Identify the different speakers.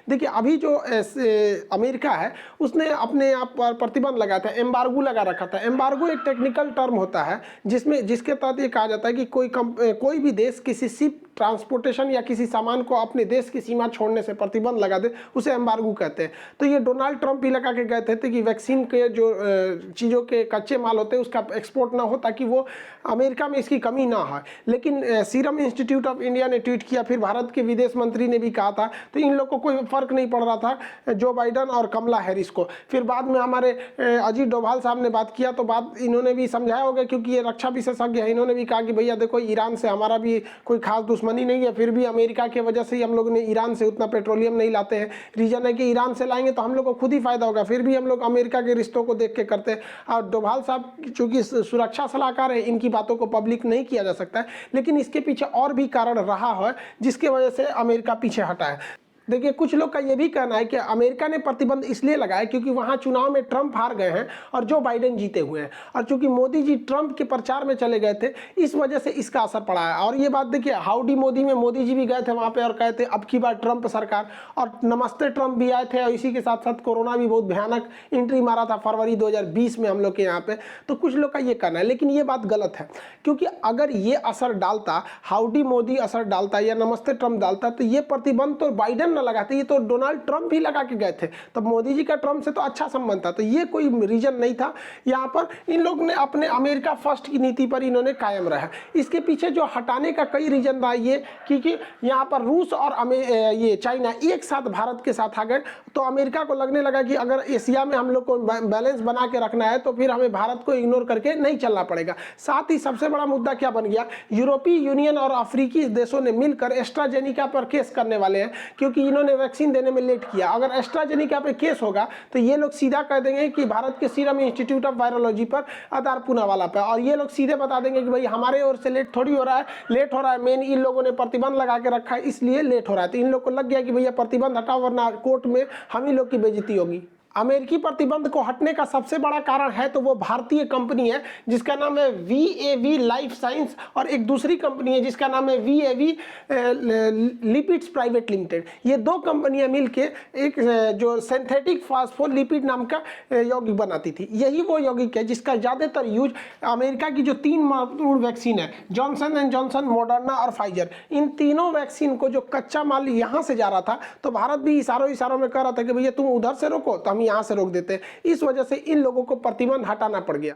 Speaker 1: देखिए अभी जो अमेरिका है उसने अपने आप पर प्रतिबंध लगाया था, एम्बार्गो लगा रखा था। एम्बार्गो एक टेक्निकल टर्म होता है जिसके तहत ये कहा जाता है कि कोई भी देश किसी शिप ट्रांसपोर्टेशन या किसी सामान को अपने देश की सीमा छोड़ने से प्रतिबंध लगा दे, उसे एम्बार्गो कहते हैं। तो ये डोनाल्ड ट्रंप भी लगा के गए थे कि वैक्सीन के जो चीज़ों के कच्चे माल होते हैं उसका एक्सपोर्ट ना हो, ताकि वो अमेरिका में इसकी कमी ना हो। लेकिन सीरम इंस्टीट्यूट ऑफ इंडिया ने ट्वीट किया, फिर भारत के विदेश मंत्री ने भी कहा था, तो इन लोग को कोई फर्क नहीं पड़ रहा था जो बाइडन और कमला हैरिस को। फिर बाद में हमारे अजीत डोभाल साहब ने बात किया, तो बात इन्होंने भी समझाया होगा, क्योंकि ये रक्षा विशेषज्ञ है। इन्होंने भी कहा कि भैया देखो, ईरान से हमारा भी कोई खास दुश्मनी नहीं है, फिर भी अमेरिका की वजह से ही हम लोग ने ईरान से उतना पेट्रोलियम नहीं लाते हैं। रीजन है कि ईरान से लाएंगे तो हम लोग को खुद ही फायदा होगा, फिर भी हम लोग अमेरिका के रिश्तों को देख के करते हैं। और डोभाल साहब चूंकि सुरक्षा सलाहकार है, इनकी बातों को पब्लिक नहीं किया जा सकता है, लेकिन इसके पीछे और भी कारण रहा है जिसकी वजह से अमेरिका पीछे हटा है। देखिए कुछ लोग का ये भी कहना है कि अमेरिका ने प्रतिबंध इसलिए लगाया क्योंकि वहाँ चुनाव में ट्रंप हार गए हैं और जो बाइडेन जीते हुए हैं, और चूंकि मोदी जी ट्रंप के प्रचार में चले गए थे, इस वजह से इसका असर पड़ा है। और ये बात देखिए, हाउडी मोदी में मोदी जी भी गए थे वहाँ पे और कहे थे अब की बार ट्रंप सरकार, और नमस्ते ट्रंप भी आए थे, और इसी के साथ साथ कोरोना भी बहुत भयानक एंट्री मारा था फरवरी 2020 में हम लोग के यहाँ पे। तो कुछ लोग का ये कहना है, लेकिन ये बात गलत है, क्योंकि अगर ये असर डालता, हाउडी मोदी असर डालता या नमस्ते ट्रंप डालता, तो ये प्रतिबंध तो बाइडेन न लगाते, ये तो डोनाल्ड ट्रंप ही लगा के गए थे। तब मोदी जी का ट्रंप से तो अच्छा संबंध था, तो ये कोई रीजन नहीं था। यहाँ पर इन लोग ने अपने अमेरिका फर्स्ट की नीति पर इन्होंने कायम रहा। इसके पीछे जो हटाने का कई रीजन रहा, ये क्योंकि यहाँ पर रूस और ये चाइना एक साथ भारत के साथ आ गए, तो अमेरिका को लगने लगा कि अगर एशिया में हम लोग को बैलेंस बना के रखना है तो फिर हमें भारत को इग्नोर करके नहीं चलना पड़ेगा। साथ ही सबसे बड़ा मुद्दा क्या बन गया, यूरोपीय यूनियन और अफ्रीकी देशों ने मिलकर एस्ट्राजेनिका पर केस करने वाले हैं, क्योंकि इन्होंने वैक्सीन देने में लेट किया। अगर एस्ट्राजेनिका पे केस होगा तो ये लोग सीधा कह देंगे कि भारत के सीरम इंस्टीट्यूट ऑफ वायरोलॉजी पर, आधार पूनावाला पर, और ये लोग सीधे बता देंगे कि भाई हमारे ओर से लेट थोड़ी हो रहा है, लेट हो रहा है, मेन इन लोगों ने प्रतिबंध लगा के रखा है इसलिए लेट हो रहा है। तो इन लोग को लग गया कि भैया प्रतिबंध हटाओ वरना कोर्ट में हम ही लोग की बेइज्जती होगी। अमेरिकी प्रतिबंध को हटने का सबसे बड़ा कारण है तो वो भारतीय कंपनी है जिसका नाम है VAV लाइफ साइंस, और एक दूसरी कंपनी है जिसका नाम है VAV लिपिड्स प्राइवेट लिमिटेड। ये दो कंपनियां मिलके एक जो सिंथेटिक फास्फोलिपिड नाम का यौगिक बनाती थी। यही वो यौगिक है जिसका ज़्यादातर यूज अमेरिका की जो 3 महत्वपूर्ण वैक्सीन है, जॉनसन एंड जॉनसन, मॉडर्ना और फाइजर, इन तीनों वैक्सीन को जो कच्चा माल यहाँ से जा रहा था, तो भारत भी इशारों में कह रहा था कि भैया तुम उधर से रोको तो हम यहाँ से रोक देते हैं। इस वजह से इन लोगों को प्रतिबंध हटाना पड़ गया।